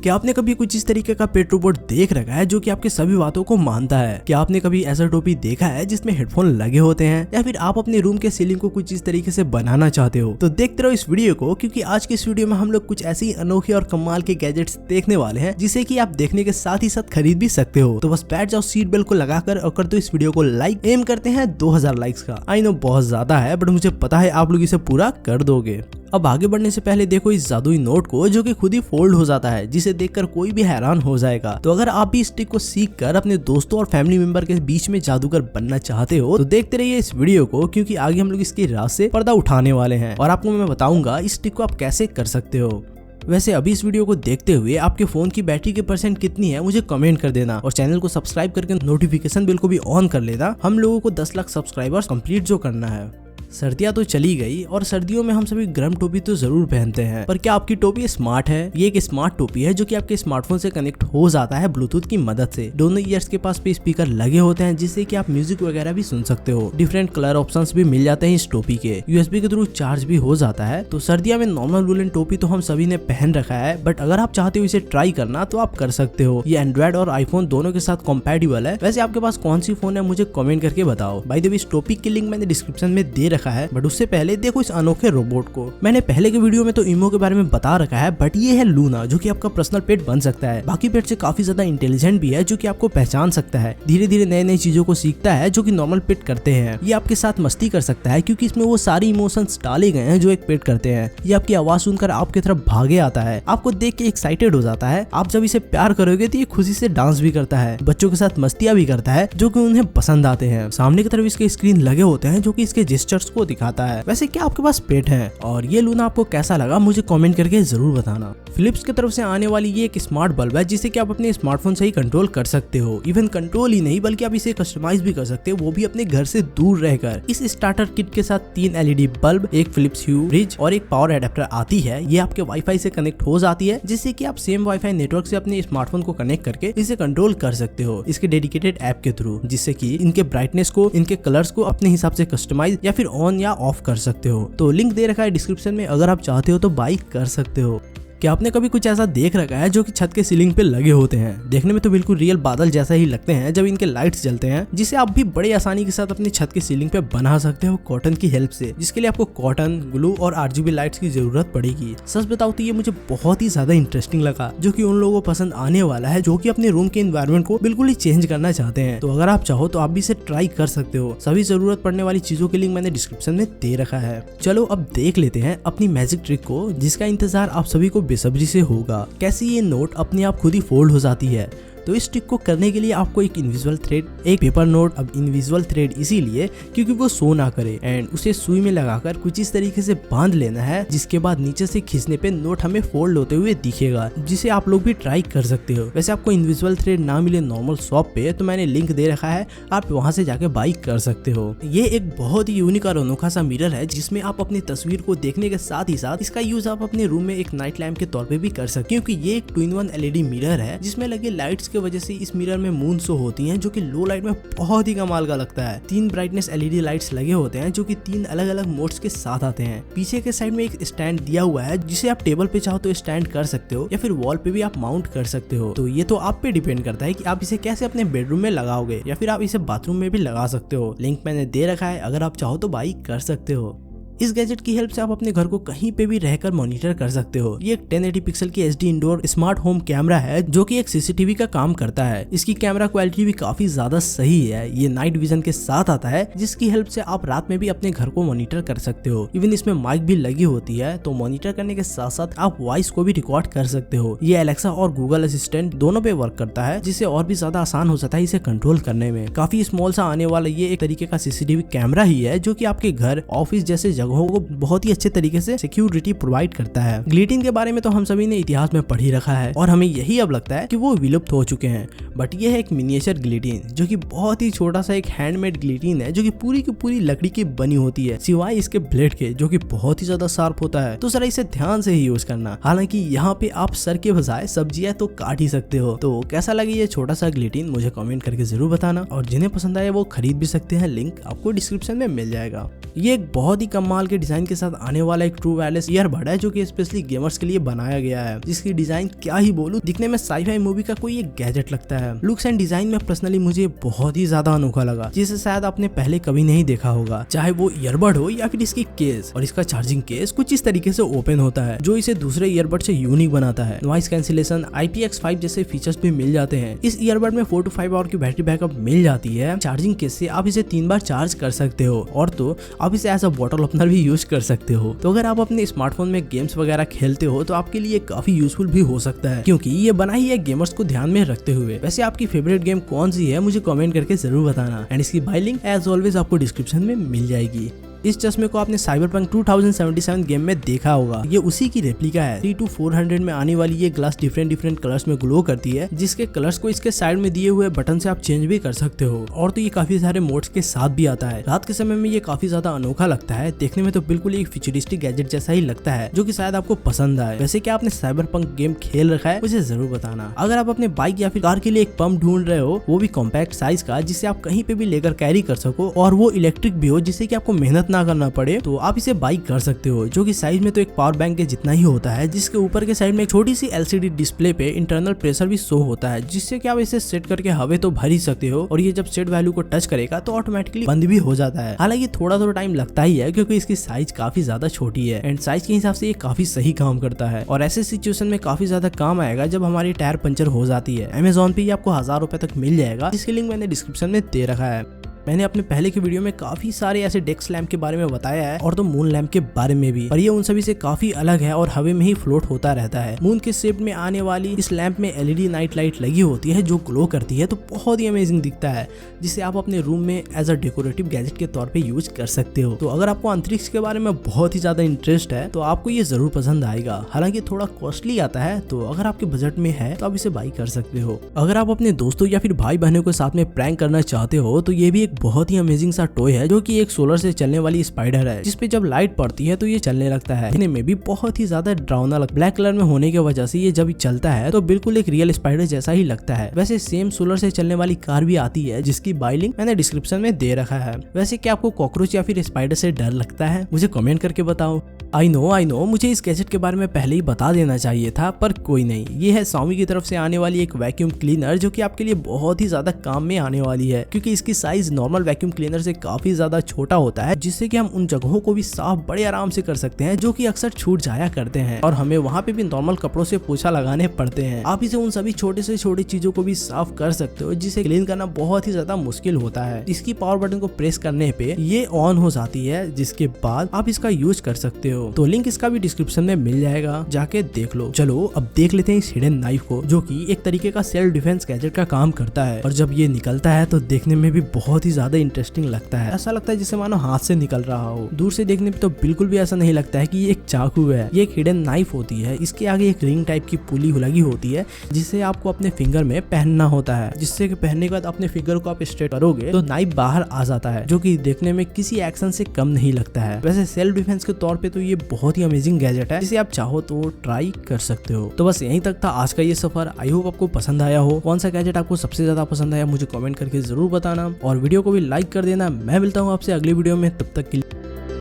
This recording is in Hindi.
क्या आपने कभी कुछ इस तरीके का पेट रोबोट देख रखा है जो कि आपके सभी बातों को मानता है? क्या आपने कभी ऐसा टोपी देखा है जिसमें हेडफोन लगे होते हैं, या फिर आप अपने रूम के सीलिंग को कुछ इस तरीके से बनाना चाहते हो? तो देखते रहो इस वीडियो को, क्योंकि आज की इस वीडियो में हम लोग कुछ ऐसी अनोखे और कमाल के गैजेट्स देखने वाले हैं जिसे कि आप देखने के साथ ही साथ खरीद भी सकते हो। तो बस बैठ जाओ सीट बेल्ट को लगाकर और कर दो इस वीडियो को लाइक। एम करते हैं 2000 लाइक्स का। आई नो बहुत ज्यादा है, बट मुझे पता है आप लोग इसे पूरा कर दोगे। अब आगे बढ़ने से पहले देखो इस जादुई नोट को, जो कि खुद ही फोल्ड हो जाता है, जिसे देखकर कोई भी हैरान हो जाएगा। तो अगर आप भी इस ट्रिक को सीख कर अपने दोस्तों और फैमिली मेंबर के बीच में जादूगर बनना चाहते हो तो देखते रहिए इस वीडियो को, क्योंकि आगे हम लोग इसके राज से पर्दा उठाने वाले हैं और आपको मैं बताऊंगा इस ट्रिक को आप कैसे कर सकते हो। वैसे अभी इस वीडियो को देखते हुए आपके फोन की बैटरी की परसेंट कितनी है मुझे कमेंट कर देना, और चैनल को सब्सक्राइब करके नोटिफिकेशन बिल को भी ऑन कर लेना। हम लोगों को 10 लाख सब्सक्राइबर्स कंप्लीट जो करना है। सर्दियां तो चली गई और सर्दियों में हम सभी गर्म टोपी तो जरूर पहनते हैं, पर क्या आपकी टोपी स्मार्ट है? ये एक स्मार्ट टोपी है जो कि आपके स्मार्टफोन से कनेक्ट हो जाता है ब्लूटूथ की मदद से। दोनों ईयर्स के पास पे स्पीकर लगे होते हैं जिससे कि आप म्यूजिक वगैरह भी सुन सकते हो। डिफरेंट कलर ऑप्शंस भी मिल जाते हैं इस टोपी के। यूएसबी के थ्रू चार्ज भी हो जाता है। तो सर्दियों में नॉर्मल वूलन टोपी तो हम सभी ने पहन रखा है, बट अगर आप चाहते हो इसे ट्राई करना तो आप कर सकते हो। ये एंड्रॉइड और आईफोन दोनों के साथ कॉम्पैटिबल है। वैसे आपके पास कौन सी फोन है मुझे कमेंट करके बताओ। बाय द वे इस टोपी की लिंक मैंने डिस्क्रिप्शन में दे रखा है, बट उससे पहले देखो इस अनोखे रोबोट को। मैंने पहले के वीडियो में तो इमो के बारे में बता रखा है, बट ये है लूना, जो कि आपका पर्सनल पेट बन सकता है। बाकी पेट से काफी ज्यादा इंटेलिजेंट भी है, जो कि आपको पहचान सकता है। धीरे धीरे नई नई चीजों को सीखता है जो कि नॉर्मल पेट करते हैं। ये आपके साथ मस्ती कर सकता है क्योंकि इसमें वो सारी इमोशंस डाले गए हैं जो एक पेट करते हैं। ये आपकी आवाज सुनकर आपकी तरफ भागे आता है, आपको देख के एक्साइटेड हो जाता है। आप जब इसे प्यार करोगे तो ये खुशी से डांस भी करता है, बच्चों के साथ मस्तियां भी करता है जो कि उन्हें पसंद आते हैं। सामने की तरफ इसके स्क्रीन लगे होते हैं जो कि इसके जेस्चर्स को दिखाता है। वैसे क्या आपके पास पेट है? और ये लूना आपको कैसा लगा मुझे कमेंट करके जरूर बताना। फिलिप्स की तरफ से आने वाली ये एक स्मार्ट बल्ब है जिसे कि आप अपने स्मार्टफोन से ही कंट्रोल कर सकते हो। इवन कंट्रोल ही नहीं बल्कि आप इसे कस्टमाइज भी कर सकते हो, वो भी अपने घर से दूर रहकर। इस स्टार्टर किट के साथ 3 एलईडी बल्ब, एक फिलिप्स ह्यू ब्रिज और एक पावर एडेप्टर आती है। ये आपके वाईफाई से कनेक्ट हो जाती है, जिससे कि आप सेम वाईफाई नेटवर्क से अपने स्मार्टफोन को कनेक्ट करके इसे कंट्रोल कर सकते हो इसके डेडिकेटेड ऐप के थ्रू, जिससे कि इनके ब्राइटनेस को, इनके कलर्स को अपने हिसाब से कस्टमाइज या फिर ऑन या ऑफ कर सकते हो। तो लिंक दे रखा है डिस्क्रिप्शन में, अगर आप चाहते हो तो बाई कर सकते हो। क्या आपने कभी कुछ ऐसा देख रखा है जो कि छत के सीलिंग पे लगे होते हैं? देखने में तो बिल्कुल रियल बादल जैसा ही लगते हैं जब इनके लाइट्स जलते हैं, जिसे आप भी बड़े आसानी के साथ अपनी छत के सीलिंग पे बना सकते हो कॉटन की हेल्प से, जिसके लिए आपको कॉटन, ग्लू और आरजीबी लाइट्स की जरूरत पड़ेगी। सच बताओ तो ये मुझे बहुत ही ज्यादा इंटरेस्टिंग लगा, जो कि उन लोगों को पसंद आने वाला है जो कि अपने रूम के एनवायरनमेंट को बिल्कुल ही चेंज करना चाहते हैं। तो अगर आप चाहो तो आप भी इसे ट्राई कर सकते हो। सभी जरूरत पड़ने वाली चीजों के लिंक मैंने डिस्क्रिप्शन में दे रखा है। चलो अब देख लेते हैं अपनी मैजिक ट्रिक को, जिसका इंतजार आप सभी को बेसब्री से होगा। कैसे ये नोट अपने आप खुद ही फोल्ड हो जाती है। तो इस ट्रिक को करने के लिए आपको एक इनविजिबल थ्रेड, एक पेपर नोट, अब इनविजिबल थ्रेड इसीलिए क्योंकि वो शो ना करे, एंड उसे सुई में लगाकर कुछ इस तरीके से बांध लेना है, जिसके बाद नीचे से खींचने पे नोट हमें फोल्ड होते हुए दिखेगा, जिसे आप लोग भी ट्राई कर सकते हो। वैसे आपको इनविजिबल थ्रेड ना मिले नॉर्मल शॉप पे तो मैंने लिंक दे रखा है, आप वहां से जाके बाई कर सकते हो। ये एक बहुत ही यूनिक और अनोखा सा मिरर है जिसमें आप अपनी तस्वीर को देखने के साथ ही साथ इसका यूज आप अपने रूम में एक नाइट लैम्प के तौर पे भी कर सकते हो, क्योंकि ये एक 2-in-1 एलईडी मिरर है जिसमें लगे लाइट्स की वजह से इस मिरर में मून शो होती हैं, जो कि लो लाइट में बहुत ही कमाल का लगता है। 3 ब्राइटनेस एलईडी लाइट्स लगे होते हैं जो कि 3 अलग अलग मोड्स के साथ आते हैं। पीछे के साइड में एक स्टैंड दिया हुआ है जिसे आप टेबल पे चाहो तो स्टैंड कर सकते हो या फिर वॉल पे भी आप माउंट कर सकते हो। तो ये तो आप पे डिपेंड करता है कि आप इसे कैसे अपने बेडरूम में लगाओगे, या फिर आप इसे बाथरूम में भी लगा सकते हो। लिंक मैंने दे रखा है, अगर आप चाहो तो बाई कर सकते हो। इस गैजेट की हेल्प से आप अपने घर को कहीं पे भी रहकर मॉनिटर कर सकते हो। ये एक 1080 पिक्सल की HD indoor smart home camera है जो कि एक CCTV का काम करता है। इसकी कैमरा क्वालिटी भी काफी ज्यादा सही है। ये नाइट विजन के साथ आता है, जिसकी हेल्प से आप रात में भी अपने घर को मॉनिटर कर सकते हो। इवन इसमें माइक भी लगी होती है, तो मॉनिटर करने के साथ साथ आप वॉइस को भी रिकॉर्ड कर सकते हो। ये एलेक्सा और गूगल असिस्टेंट दोनों पे वर्क करता है, जिससे और भी ज्यादा आसान हो जाता है इसे कंट्रोल करने में। काफी स्मॉल सा आने वाला ये एक तरीके का CCTV कैमरा ही है जो कि आपके घर, ऑफिस जैसे जगहों को बहुत ही अच्छे तरीके से सिक्योरिटी प्रोवाइड करता है। गिलेटिन के बारे में तो हम सभी ने इतिहास में पढ़ ही रखा है और हमें यही अब लगता है कि वो विलुप्त हो चुके हैं, बट ये है एक मिनिएचर गिलेटिन जो कि बहुत ही छोटा सा एक हैंडमेड गिलेटिन है जो कि पूरी की पूरी लकड़ी की बनी होती है, सिवाय इसके ब्लेड के जो कि बहुत ही ज्यादा शार्प होता है। तो जरा इसे ध्यान से ही यूज करना। हालांकि यहाँ पे आप सर के बजाय सब्जियां तो काट ही सकते हो। तो कैसा लगे ये छोटा सा गिलेटिन मुझे कमेंट करके जरूर बताना, और जिन्हें पसंद आए वो खरीद भी सकते हैं, लिंक आपको डिस्क्रिप्शन में मिल जाएगा। ये एक बहुत ही कमाल कमाल के डिजाइन के साथ आने वाला एक ट्रू वायरलेस ईयरबड है जो कि स्पेशली गेमर्स के लिए बनाया गया है, जिसकी डिजाइन क्या ही बोलूं, दिखने में साई-फाई मूवी का कोई एक गैजेट लगता है। लुक्स एंड डिजाइन में पर्सनली मुझे बहुत ही ज्यादा अनोखा लगा, जिसे शायद आपने पहले कभी नहीं देखा होगा, चाहे वो ईयरबड हो या फिर इसकी केस। और इसका चार्जिंग केस कुछ इस तरीके से ओपन होता है जो इसे दूसरे ईयरबड से यूनिक बनाता है। नॉइस कैंसिलेशन, IPX5 जैसे फीचर्स भी मिल जाते हैं। इस ईयरबड में 4 to 5 आवर की बैटरी बैकअप मिल जाती है। चार्जिंग केस से आप इसे 3 बार चार्ज कर सकते हो, और तो आप इसे एज अ बॉटल ओपनर भी यूज कर सकते हो। तो अगर आप अपने स्मार्टफोन में गेम्स वगैरह खेलते हो तो आपके लिए काफी यूजफुल भी हो सकता है, क्योंकि ये बना ही है गेमर्स को ध्यान में रखते हुए। वैसे आपकी फेवरेट गेम कौन सी है मुझे कमेंट करके जरूर बताना, एंड इसकी बाय लिंक एज ऑलवेज आपको डिस्क्रिप्शन में मिल जाएगी। इस चश्मे को आपने साइबरपंक 2077 गेम में देखा होगा, ये उसी की रेप्लिका है। 3 to 400 में आने वाली ये ग्लास डिफरेंट कलर्स में ग्लो करती है, जिसके कलर्स को इसके साइड में दिए हुए बटन से आप चेंज भी कर सकते हो। और तो ये काफी सारे मोड्स के साथ भी आता है। रात के समय में ये काफी ज्यादा अनोखा लगता है, देखने में तो बिल्कुल एक फ्यूचरिस्टिक गैजेट जैसा ही लगता है, जो कि शायद आपको पसंद आए। वैसे क्या आपने साइबरपंक गेम खेल रखा है मुझे जरूर बताना। अगर आप अपने बाइक या फिर कार के लिए एक पंप ढूंढ रहे हो, वो भी कॉम्पैक्ट साइज का, जिसे आप कहीं पे भी लेकर कैरी कर सको, और वो इलेक्ट्रिक भी हो, जिससे कि आपको मेहनत ना करना पड़े, तो आप इसे बाई कर सकते हो, जो कि साइज में तो एक पावर बैंक के जितना ही होता है, जिसके ऊपर के साइड में एक छोटी सी LCD डिस्प्ले पे इंटरनल प्रेशर भी शो होता है, जिससे कि आप इसे सेट करके हवे तो भर ही सकते हो, और ये जब सेट वैल्यू को टच करेगा तो ऑटोमेटिकली बंद भी हो जाता है। हालांकि थोड़ा टाइम लगता ही है, क्योंकि इसकी साइज काफी ज्यादा छोटी है, एंड साइज के हिसाब से ये काफी सही काम करता है, और ऐसे सिचुएशन में काफी ज्यादा काम आएगा जब हमारी टायर पंचर हो जाती है। Amazon पे ये आपको 1000 रुपए तक मिल जाएगा, जिसकी लिंक मैंने डिस्क्रिप्शन में दे रखा है। मैंने अपने पहले की वीडियो में काफी सारे ऐसे डेस्क लैंप के बारे में बताया है, और तो मून लैंप के बारे में भी, पर ये उन सभी से काफी अलग है और हवा में ही फ्लोट होता रहता है। मून के शेप में आने वाली इस लैंप में LED नाइट लाइट लगी होती है जो ग्लो करती है, तो बहुत ही अमेजिंग दिखता है, जिसे आप अपने रूम में एज अ डेकोरेटिव गैजेट के तौर पे यूज कर सकते हो। तो अगर आपको अंतरिक्ष के बारे में बहुत ही ज्यादा इंटरेस्ट है तो आपको ये जरूर पसंद आएगा। हालांकि थोड़ा कॉस्टली आता है, तो अगर आपके बजट में है तो आप इसे बाई कर सकते हो। अगर आप अपने दोस्तों या फिर भाई बहनों के साथ में प्रैंक करना चाहते हो तो ये भी एक बहुत ही अमेजिंग सा टॉय है, जो कि एक सोलर से चलने वाली स्पाइडर है, जिसपे जब लाइट पड़ती है तो ये चलने लगता है। देखने में भी बहुत ही ज्यादा डरावना लगता है। ब्लैक कलर में होने की वजह से ये जब चलता है तो बिल्कुल एक रियल स्पाइडर जैसा ही लगता है। वैसे सेम सोलर से चलने वाली कार भी आती है, जिसकी बाय लिंक मैंने डिस्क्रिप्शन में दे रखा है। वैसे क्या आपको कॉकरोच या फिर स्पाइडर से डर लगता है मुझे कमेंट करके बताओ। आई नो मुझे इस गैजेट के बारे में पहले ही बता देना चाहिए था, पर कोई नहीं। ये है Xiaomi की तरफ से आने वाली एक वैक्यूम क्लीनर, जो कि आपके लिए बहुत ही ज्यादा काम में आने वाली है, क्योंकि इसकी साइज नॉर्मल वैक्यूम क्लीनर से काफी ज्यादा छोटा होता है, जिससे कि हम उन जगहों को भी साफ बड़े आराम से कर सकते हैं जो कि अक्सर छूट जाया करते हैं, और हमें वहाँ पे भी नॉर्मल कपड़ों से पोछा लगाने पड़ते हैं। आप इसे उन सभी छोटे से छोटी चीजों को भी साफ कर सकते हो, जिसे क्लीन करना बहुत ही ज्यादा मुश्किल होता है। इसकी पावर बटन को प्रेस करने पे ये ऑन हो जाती है, जिसके बाद आप इसका यूज कर सकते हो। तो लिंक इसका भी डिस्क्रिप्शन में मिल जाएगा, जाके देख लो। चलो अब देख लेते हैं इस हिडन नाइफ को, जो कि एक तरीके का सेल्फ डिफेंस गैजेट का काम करता है, और जब ये निकलता है तो देखने में भी बहुत ही ज्यादा इंटरेस्टिंग लगता है। ऐसा लगता है जैसे मानो हाथ से निकल रहा हो। दूर से देखने पे तो बिल्कुल भी ऐसा नहीं लगता है कि ये एक चाकू है, ये एक हिडन नाइफ होती है। इसके आगे एक रिंग टाइप की पुली लगी होती है, जिसे आपको अपने फिंगर में पहनना होता है, जिससे कि पहनने के बाद अपने फिंगर को आप स्ट्रेट करोगे तो नाइफ बाहर आ जाता है, जो कि देखने में किसी एक्शन से कम नहीं लगता है। वैसे सेल्फ डिफेंस के तौर पे तो ये बहुत ही अमेजिंग गैजेट है, जिसे आप चाहो तो ट्राई कर सकते हो। तो बस यहीं तक था आज का ये सफर। आई होप आपको पसंद आया हो। कौन सा गैजेट आपको सबसे ज्यादा पसंद आया मुझे कमेंट करके जरूर बताना, और वीडियो को भी लाइक कर देना। मैं मिलता हूँ आपसे अगली वीडियो में, तब तक के लिए